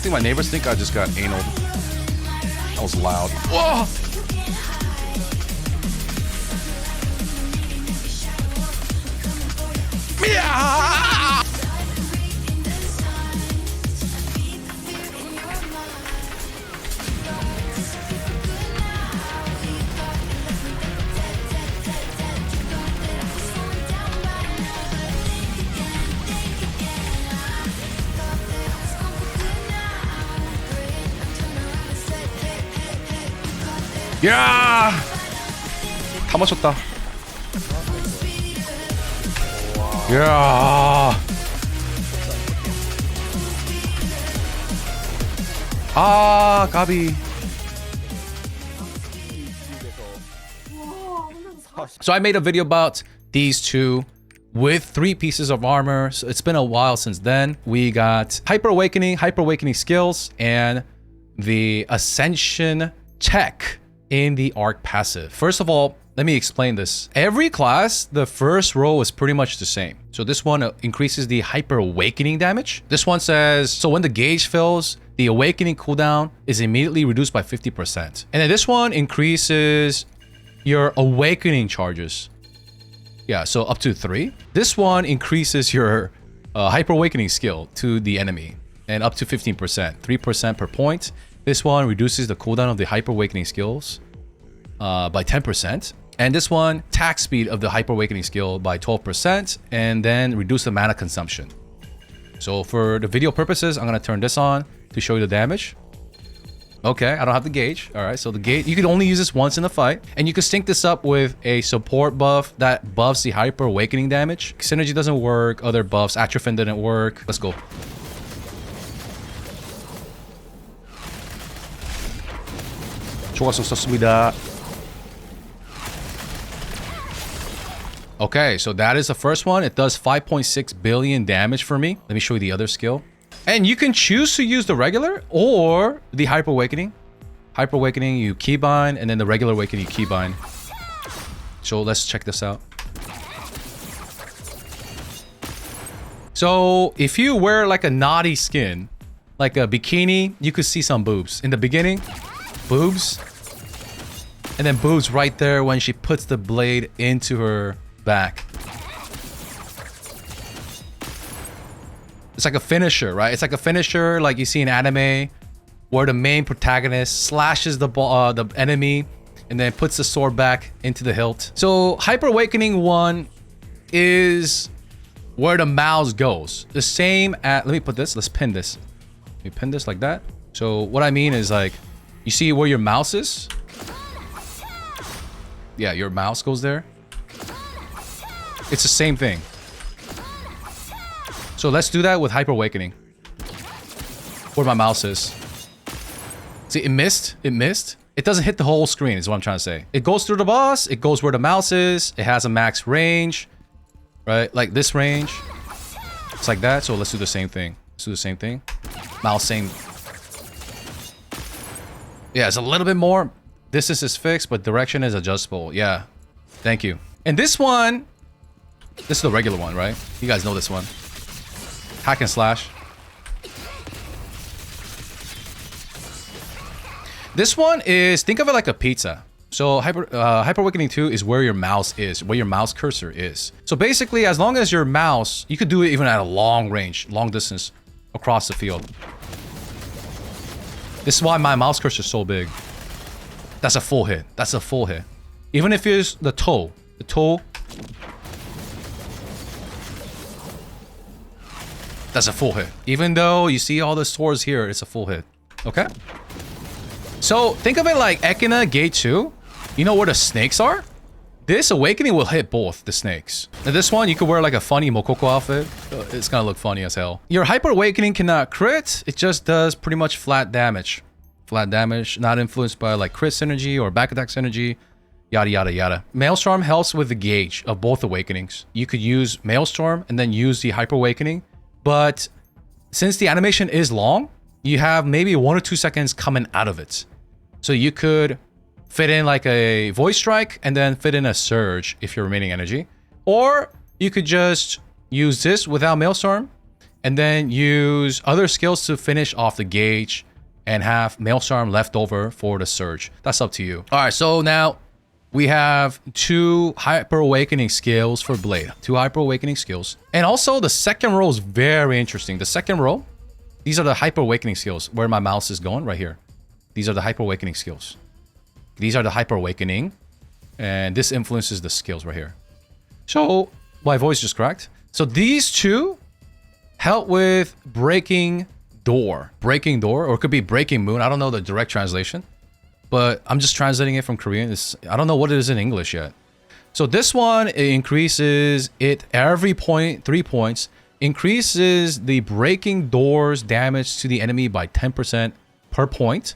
think my neighbors think I just got anal. That was loud. Whoa! Yeah! 야! 다 맞췄다. 야! 아, 까비. So I made a video about these two with 3 pieces of armor. So it's been a while since then. We got Hyper Awakening skills, and the Ascension tech in the ARK passive. First of all, let me explain this. Every class, the first row is pretty much the same. So this one increases the Hyper Awakening damage. This one says, so when the gauge fills, the Awakening cooldown is immediately reduced by 50%. And then this one increases your Awakening charges. Yeah, so up to 3. This one increases your Hyper Awakening skill to the enemy and up to 15%, 3% per point. This one reduces the cooldown of the Hyper Awakening skills by 10%. And this one, attack speed of the Hyper Awakening skill by 12%, and then reduce the mana consumption. So for the video purposes, I'm going to turn this on to show you the damage. Okay, I don't have the gauge. All right, so the gauge, you can only use this once in the fight. And you can sync this up with a support buff that buffs the Hyper Awakening damage. Synergy doesn't work. Other buffs, Atrophin didn't work. Let's go. 좋았었습니다. Okay, so that is the first one. It does 5.6 billion damage for me. Let me show you the other skill. And you can choose to use the regular or the Hyper Awakening. Hyper Awakening, you keybind, and then the regular Awakening, you keybind. So let's check this out. So if you wear like a naughty skin, like a bikini, you could see some boobs. In the beginning, boobs. And then boobs right there when she puts the blade into her back. It's like a finisher, right? It's like a finisher like you see in anime where the main protagonist slashes the enemy and then puts the sword back into the hilt. So Hyper Awakening 1 is where the mouse goes. The same at, let me put this, let's pin this. Let me pin this like that. So what I mean is like, you see where your mouse is? Yeah, your mouse goes there. It's the same thing. So let's do that with Hyper Awakening. Where my mouse is. See, it missed. It missed. It doesn't hit the whole screen is what I'm trying to say. It goes through the boss. It goes where the mouse is. It has a max range. Right? Like this range. It's like that. So let's do the same thing. Let's do the same thing. Mouse same. Yeah, it's a little bit more. Distance is fixed, but direction is adjustable. Yeah. Thank you. And this one, this is the regular one, right? You guys know this one. Hack and slash. This one is, think of it like a pizza. So Hyper Awakening 2 is where your mouse is, where your mouse cursor is. So basically, as long as your mouse, you could do it even at a long range, long distance across the field. This is why my mouse cursor is so big. That's a full hit. That's a full hit. Even if it's the toe. The toe. That's a full hit. Even though you see all the swords here, it's a full hit. Okay? So think of it like Ekina Gate 2. You know where the snakes are? This Awakening will hit both the snakes. And this one, you could wear like a funny Mokoko outfit. It's gonna look funny as hell. Your Hyper Awakening cannot crit. It just does pretty much flat damage. Flat damage, not influenced by like crit synergy or back attack synergy. Yada, yada, yada. Maelstrom helps with the gauge of both Awakenings. You could use Maelstrom and then use the Hyper Awakening. But since the animation is long, you have maybe 1 or 2 seconds coming out of it. So you could fit in like a Voice Strike and then fit in a Surge if you're remaining energy. Or you could just use this without Maelstrom and then use other skills to finish off the gauge and have Maelstrom left over for the surge. That's up to you. All right, so now we have 2 Hyper Awakening skills for Blade. 2 Hyper Awakening skills. And also the second row is very interesting. The second row, these are the Hyper Awakening skills. Where my mouse is going, right here. These are the Hyper Awakening skills. These are the Hyper Awakening. And this influences the skills right here. So, my voice just cracked. So these 2 help with Breaking Door. Breaking Door, or it could be Breaking Moon. I don't know the direct translation. But I'm just translating it from Korean. I don't know what it is in English yet. So this one, it increases it every point, 3 points. Increases the Breaking Door's damage to the enemy by 10% per point.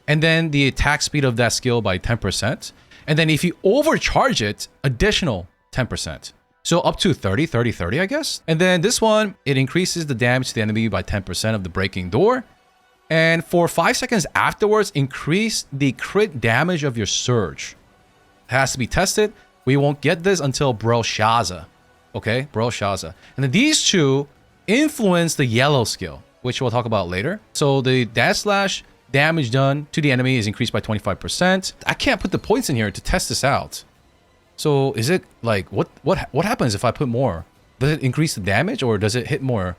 And then the attack speed of that skill by 10%. And then if you overcharge it, additional 10%. So up to 30, I guess. And then this one, it increases the damage to the enemy by 10% of the Breaking Door. And for 5 seconds afterwards, increase the crit damage of your surge. It has to be tested. We won't get this until Belshazzar. Okay, Belshazzar. And then these 2 influence the yellow skill, which we'll talk about later. So the dash slash damage done to the enemy is increased by 25%. I can't put the points in here to test this out. So is it like, what happens if I put more? Does it increase the damage or does it hit more?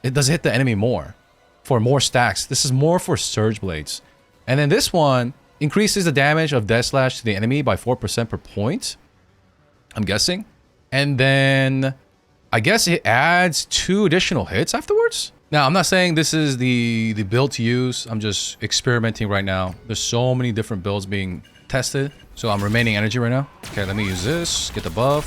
It does hit the enemy more for more stacks. This is more for Surge Blades. And then this one increases the damage of Death Slash to the enemy by 4% per point. I'm guessing. And then I guess it adds 2 additional hits afterwards. Now, I'm not saying this is the build to use. I'm just experimenting right now. There's so many different builds being tested. So I'm remaining energy right now. Okay, let me use this. Get the buff.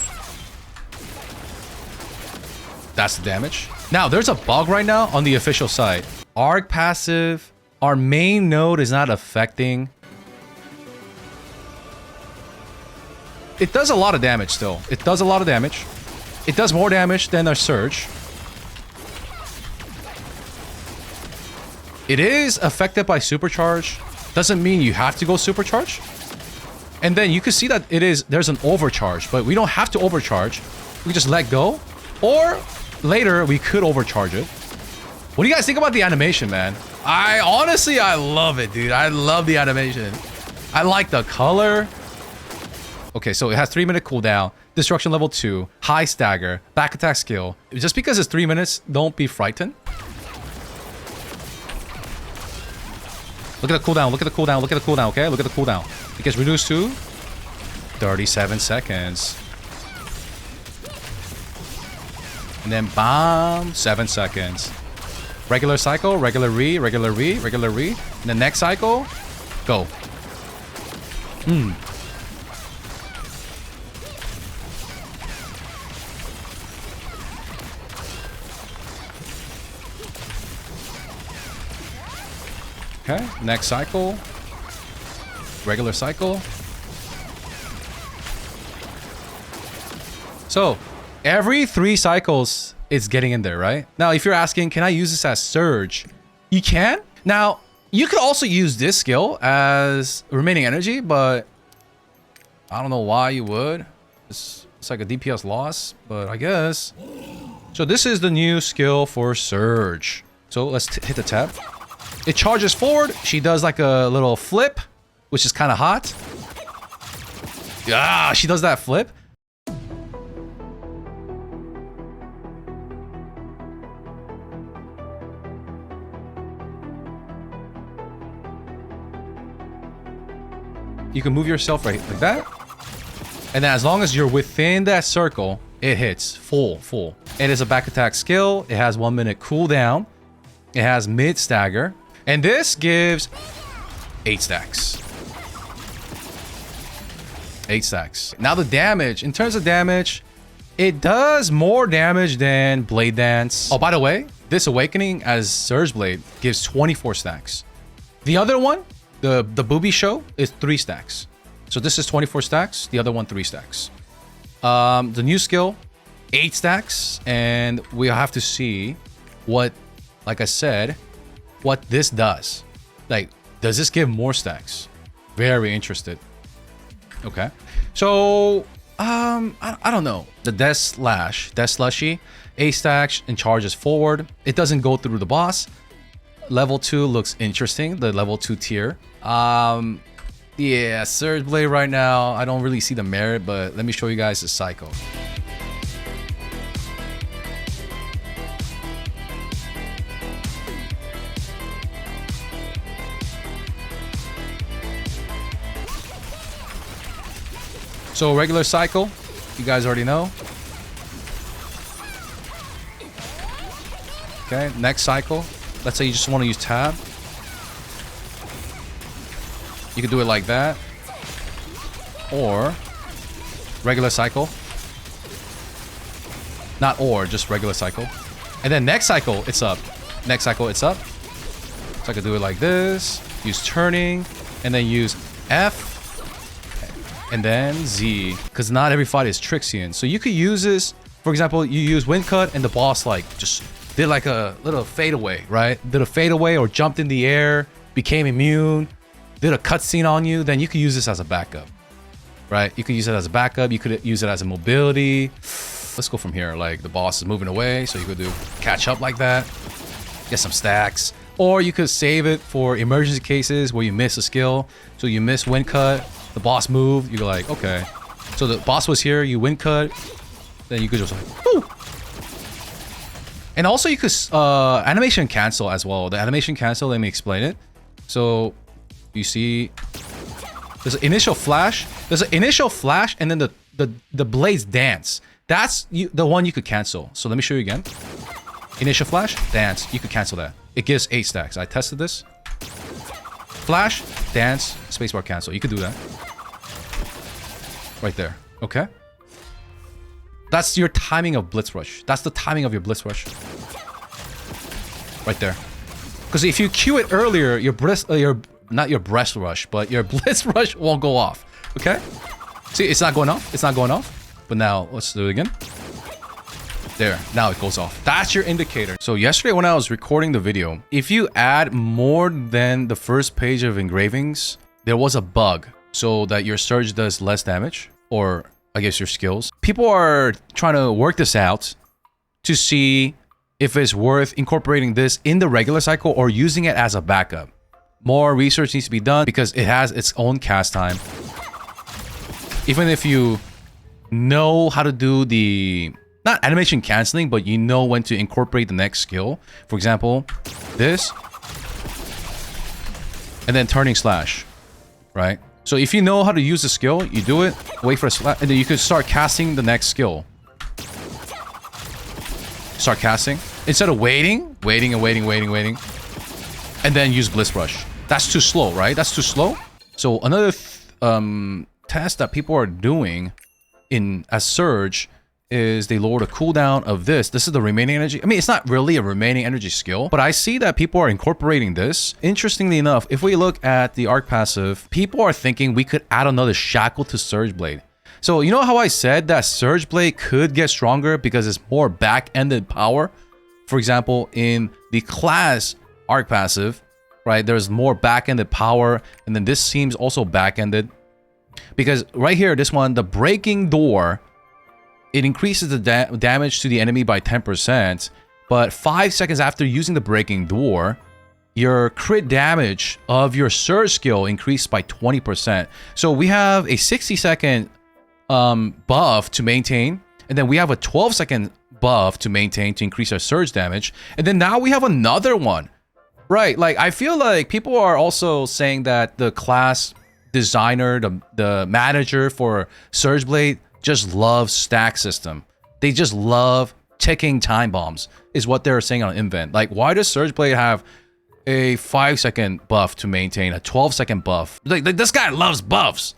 That's the damage. Now, there's a bug right now on the official side. ARK passive, our main node is not affecting. It does a lot of damage still. It does a lot of damage. It does more damage than our surge. It is affected by supercharge. Doesn't mean you have to go supercharge. And then you can see that there's an overcharge, but we don't have to overcharge. We just let go. Or later we could overcharge it. What do you guys think about the animation, man? I love it, dude. I love the animation. I like the color. Okay, so it has 3-minute cooldown, destruction level 2, high stagger, back attack skill. Just because it's 3 minutes, don't be frightened. Look at the cooldown, look at the cooldown, look at the cooldown, okay? Look at the cooldown. It gets reduced to 37 seconds. And then bomb, 7 seconds. Regular cycle, regular re, regular re, regular re. And the next cycle, go. Okay, next cycle. Regular cycle. So, every 3 cycles, it's getting in there, right? Now, if you're asking, can I use this as surge? You can. Now, you could also use this skill as remaining energy, but I don't know why you would. It's like a DPS loss, but I guess. So this is the new skill for surge. So let's hit the tab. It charges forward. She does like a little flip, which is kind of hot. Yeah, she does that flip. You can move yourself right like that. And then as long as you're within that circle, it hits full. It is a back attack skill. It has 1 minute cooldown. It has mid stagger. And this gives 8 stacks. 8 stacks. Now the damage, in terms of damage, it does more damage than Blade Dance. Oh, by the way, this Awakening as Surge Blade gives 24 stacks. The other one, the Booby Show, is 3 stacks. So this is 24 stacks. The other one, 3 stacks. The new skill, 8 stacks. And we'll have to see what, like I said, what this does. Like, does this give more stacks? Very interested. Okay. So I don't know. The Death Slushy, A stacks and charges forward. It doesn't go through the boss. Level 2 looks interesting, the level 2 tier. Yeah, Surge Blade right now, I don't really see the merit, but let me show you guys the cycle. So regular cycle, you guys already know. Okay, next cycle. Let's say you just want to use tab. You can do it like that. Or regular cycle. Not or, just regular cycle. And then next cycle, it's up. Next cycle, it's up. So I could do it like this. Use turning. And then use F. And then Z, because not every fight is Trixian. So you could use this, for example, you use Wind Cut and the boss like just did like a little fadeaway, right? Did a fadeaway or jumped in the air, became immune, did a cutscene on you, then you could use this as a backup, right? You could use it as a backup, you could use it as a mobility. Let's go from here, like the boss is moving away, so you could do catch up like that, get some stacks. Or you could save it for emergency cases where you miss a skill. So you miss Wind Cut, the boss moved, you're like, okay. So the boss was here, you Wind Cut, then you could just like, woo! And also you could animation cancel as well. The animation cancel, let me explain it. So you see, there's an initial flash, and then the blades dance. That's the one you could cancel. So let me show you again. Initial flash, dance, you could cancel that. It gives 8 stacks. I tested this. Flash, dance, spacebar cancel. You could do that. Right there. Okay? That's your timing of Blitz Rush. That's the timing of your Blitz Rush. Right there. Because if you cue it earlier, not your breast rush, but your Blitz Rush won't go off. Okay? See, it's not going off. It's not going off. But now, let's do it again. There, now it goes off. That's your indicator. So yesterday when I was recording the video, if you add more than the first page of engravings, there was a bug so that your surge does less damage, or I guess your skills. People are trying to work this out to see if it's worth incorporating this in the regular cycle or using it as a backup. More research needs to be done because it has its own cast time. Even if you know how to do the not animation canceling, but you know when to incorporate the next skill. For example, this. And then turning slash. Right? So if you know how to use the skill, you do it, wait for a slash, and then you could start casting the next skill. Start casting. Instead of waiting. And then use Blitz Rush. That's too slow, right? That's too slow. So another test that people are doing in a surge is they lower the cooldown of this. This is the remaining energy. I mean, it's not really a remaining energy skill, but I see that people are incorporating this. Interestingly enough, if we look at the ARK passive, people are thinking we could add another shackle to Surge Blade. So you know how I said that Surge Blade could get stronger because it's more back-ended power? For example, in the class ARK passive, right, there's more back-ended power, and then this seems also back-ended. Because right here, this one, the breaking door, it increases the damage to the enemy by 10%, but 5 seconds after using the breaking door, your crit damage of your surge skill increased by 20%. So we have a 60-second buff to maintain, and then we have a 12-second buff to maintain to increase our surge damage, and then now we have another one. Right, like I feel like people are also saying that the class designer, the manager for Surge Blade just loves stack system. They just love ticking time bombs, is what they're saying on Invent. Like, why does Surge Blade have a 5-second buff to maintain, a 12-second buff? Like this guy loves buffs,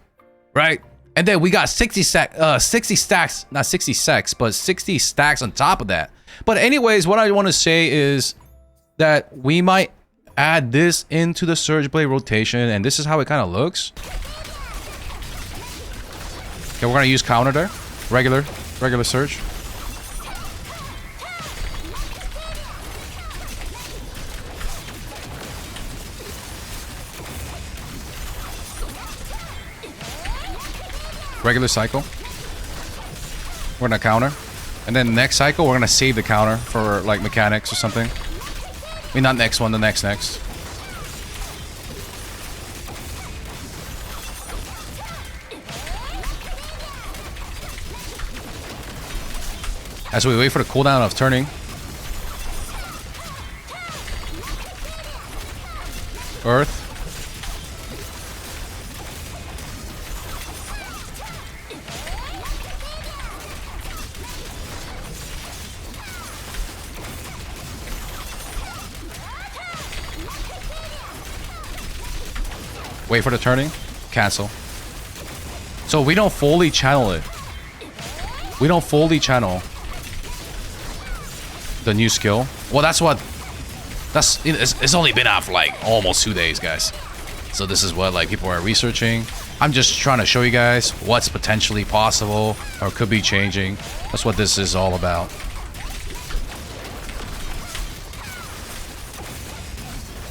right? And then we got 60 stacks, not 60 secs, but 60 stacks on top of that. But anyways, what I want to say is that we might add this into the Surge Blade rotation, and this is how it kind of looks. Okay, we're gonna use counter there. Regular surge. Regular cycle. We're gonna counter. And then next cycle, we're gonna save the counter for like mechanics or something. I mean, not next one, the next. As we wait for the cooldown of turning. Earth. Wait for the turning. Cancel. So we don't fully channel it. We don't fully channel the new skill. Well, it's only been out for like almost 2 days, guys. So this is what like people are researching. I'm just trying to show you guys what's potentially possible or could be changing. That's what this is all about.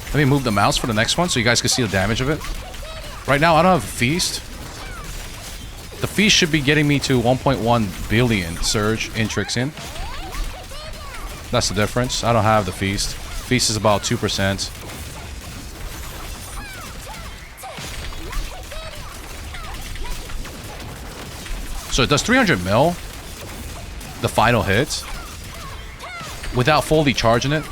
Let me move the mouse for the next one so you guys can see the damage of it. Right now, I don't have a feast. The feast should be getting me to 1.1 billion surge in Trixion. That's the difference. I don't have the feast. Feast is about 2%. So it does 300 mil. The final hit. Without fully charging it.